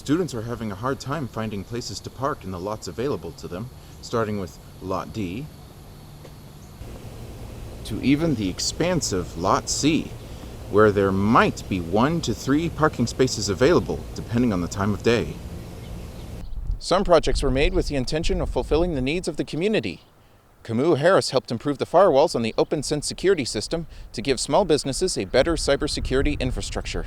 Students are having a hard time finding places to park in the lots available to them, starting with Lot D, to even the expansive Lot C, where there might be 1 to 3 parking spaces available, depending on the time of day. Some projects were made with the intention of fulfilling the needs of the community. Camus Harris helped improve the firewalls on the OpenSense security system to give small businesses a better cybersecurity infrastructure.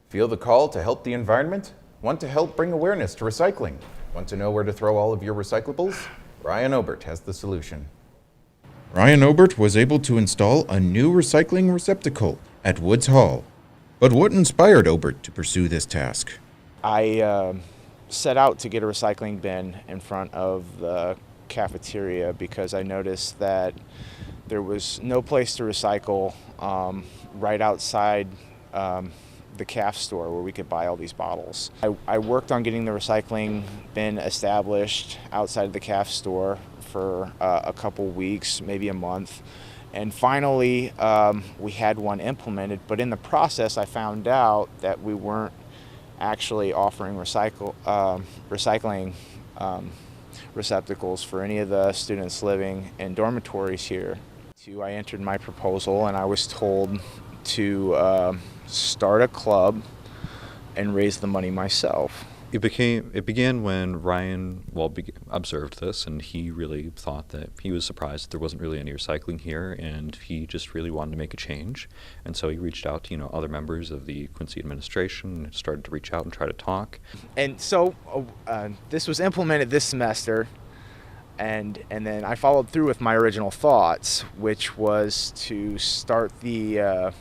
Feel the call to help the environment? Want to help bring awareness to recycling? Want to know where to throw all of your recyclables? Ryan Obert has the solution. Ryan Obert was able to install a new recycling receptacle at Woods Hall. But what inspired Obert to pursue this task? I set out to get a recycling bin in front of the cafeteria because I noticed that there was no place to recycle right outside the CAF store where we could buy all these bottles. I worked on getting the recycling bin established outside the CAF store for a couple weeks, maybe a month, and finally we had one implemented, but in the process I found out that we weren't actually offering recycling receptacles for any of the students living in dormitories here. I entered my proposal and I was told to start a club and raise the money myself. It began when Ryan observed this, and he really thought that he was surprised that there wasn't really any recycling here, and he just really wanted to make a change. And so he reached out to other members of the Quincy administration and started to reach out and try to talk. And so this was implemented this semester, and then I followed through with my original thoughts, which was to start the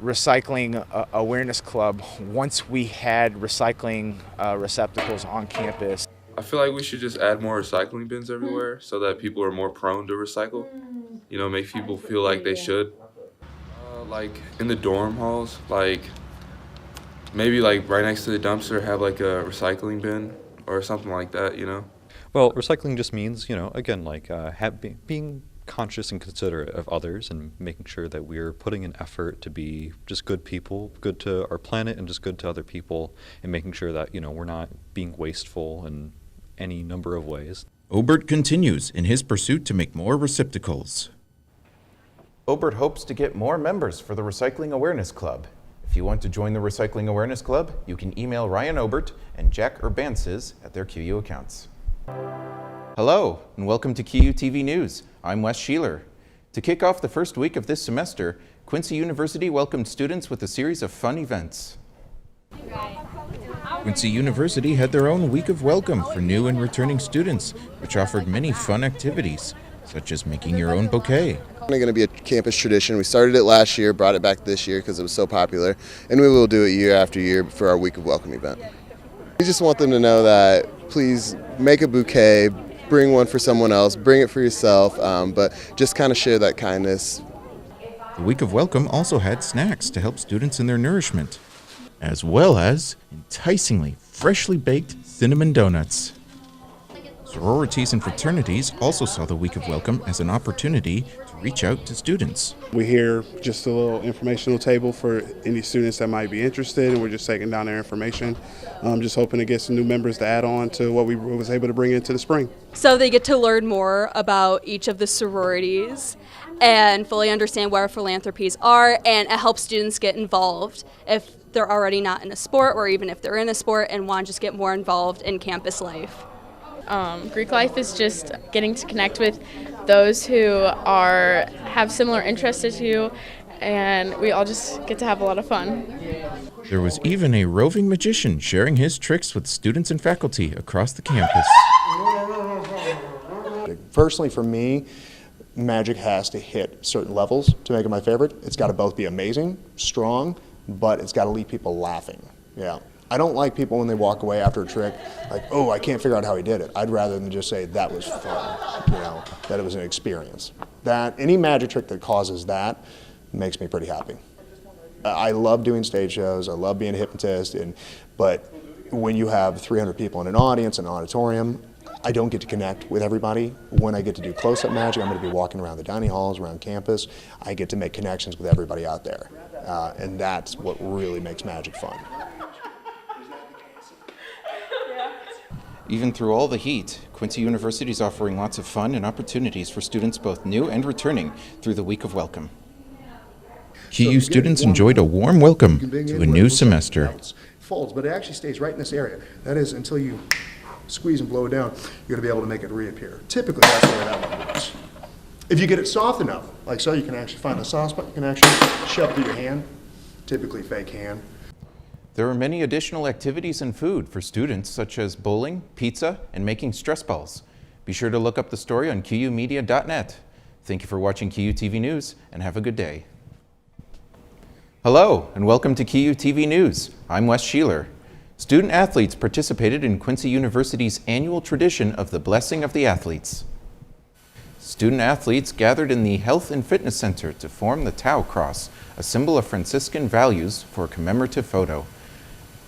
recycling awareness club once we had recycling receptacles on campus. I feel like we should just add more recycling bins everywhere so that people are more prone to recycle. Make people feel like they should. Like in the dorm halls, maybe right next to the dumpster have a recycling bin or something like that, Well, recycling just means, again, being conscious and considerate of others and making sure that we're putting an effort to be just good people, good to our planet and just good to other people, and making sure that, we're not being wasteful in any number of ways. Obert continues in his pursuit to make more receptacles. Obert hopes to get more members for the Recycling Awareness Club. If you want to join the Recycling Awareness Club, you can email Ryan Obert and Jack Urbances at their QU accounts. Hello, and welcome to QUTV News. I'm Wes Shelor. To kick off the first week of this semester, Quincy University welcomed students with a series of fun events. Quincy University had their own week of welcome for new and returning students, which offered many fun activities, such as making your own bouquet. It's going to be a campus tradition. We started it last year, brought it back this year because it was so popular, and we will do it year after year for our week of welcome event. We just want them to know that please make a bouquet, bring one for someone else, bring it for yourself, but just kind of share that kindness. The week of welcome also had snacks to help students in their nourishment, as well as enticingly freshly baked cinnamon donuts. Sororities and fraternities also saw the week of welcome as an opportunity to reach out to students. We're here just a little informational table for any students that might be interested, and we're just taking down their information. Just hoping to get some new members to add on to what we was able to bring into the spring. So they get to learn more about each of the sororities and fully understand what our philanthropies are, and it helps students get involved if they're already not in a sport, or even if they're in a sport and want to just get more involved in campus life. Greek life is just getting to connect with those who have similar interests as you, and we all just get to have a lot of fun. There was even a roving magician sharing his tricks with students and faculty across the campus. Personally, for me, magic has to hit certain levels to make it my favorite. It's got to both be amazing, strong, but it's got to leave people laughing. Yeah. I don't like people when they walk away after a trick like, oh, I can't figure out how he did it. I'd rather than just say that was fun, that it was an experience. Any magic trick that causes that makes me pretty happy. I love doing stage shows. I love being a hypnotist, but when you have 300 people in an audience, an auditorium, I don't get to connect with everybody. When I get to do close-up magic, I'm going to be walking around the dining halls, around campus. I get to make connections with everybody out there, and that's what really makes magic fun. Even through all the heat, Quincy University is offering lots of fun and opportunities for students both new and returning through the Week of Welcome. QU students enjoyed a warm welcome to a new semester. Folds, but it actually stays right in this area. That is, until you squeeze and blow it down, you're going to be able to make it reappear. Typically, that's the way that one works. If you get it soft enough, like so, you can actually find the soft spot, you can actually shove through your hand, typically fake hand. There are many additional activities and food for students, such as bowling, pizza, and making stress balls. Be sure to look up the story on QUmedia.net. Thank you for watching QUTV News, and have a good day. Hello, and welcome to QUTV News. I'm Wes Shelor. Student athletes participated in Quincy University's annual tradition of the Blessing of the Athletes. Student athletes gathered in the Health and Fitness Center to form the Tau Cross, a symbol of Franciscan values, for a commemorative photo.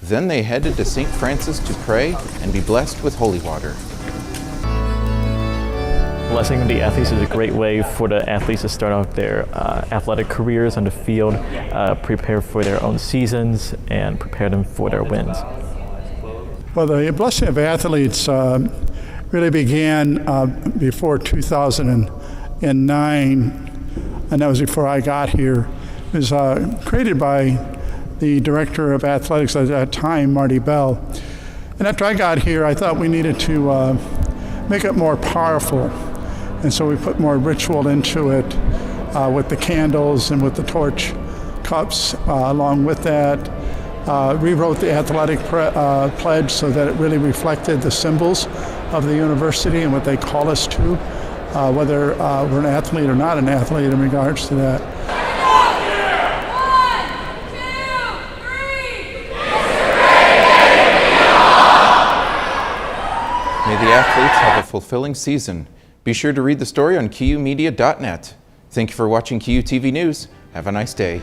Then they headed to St. Francis to pray and be blessed with holy water. Blessing of the Athletes is a great way for the athletes to start off their athletic careers on the field, prepare for their own seasons, and prepare them for their wins. Well, the Blessing of Athletes really began before 2009, and that was before I got here. It was created by the director of athletics at that time, Marty Bell. And after I got here, I thought we needed to make it more powerful. And so we put more ritual into it with the candles and with the torch cups. Along with that, rewrote the athletic pledge so that it really reflected the symbols of the university and what they call us to, whether we're an athlete or not an athlete in regards to that. May the athletes have a fulfilling season. Be sure to read the story on QUmedia.net. Thank you for watching QUTV News. Have a nice day.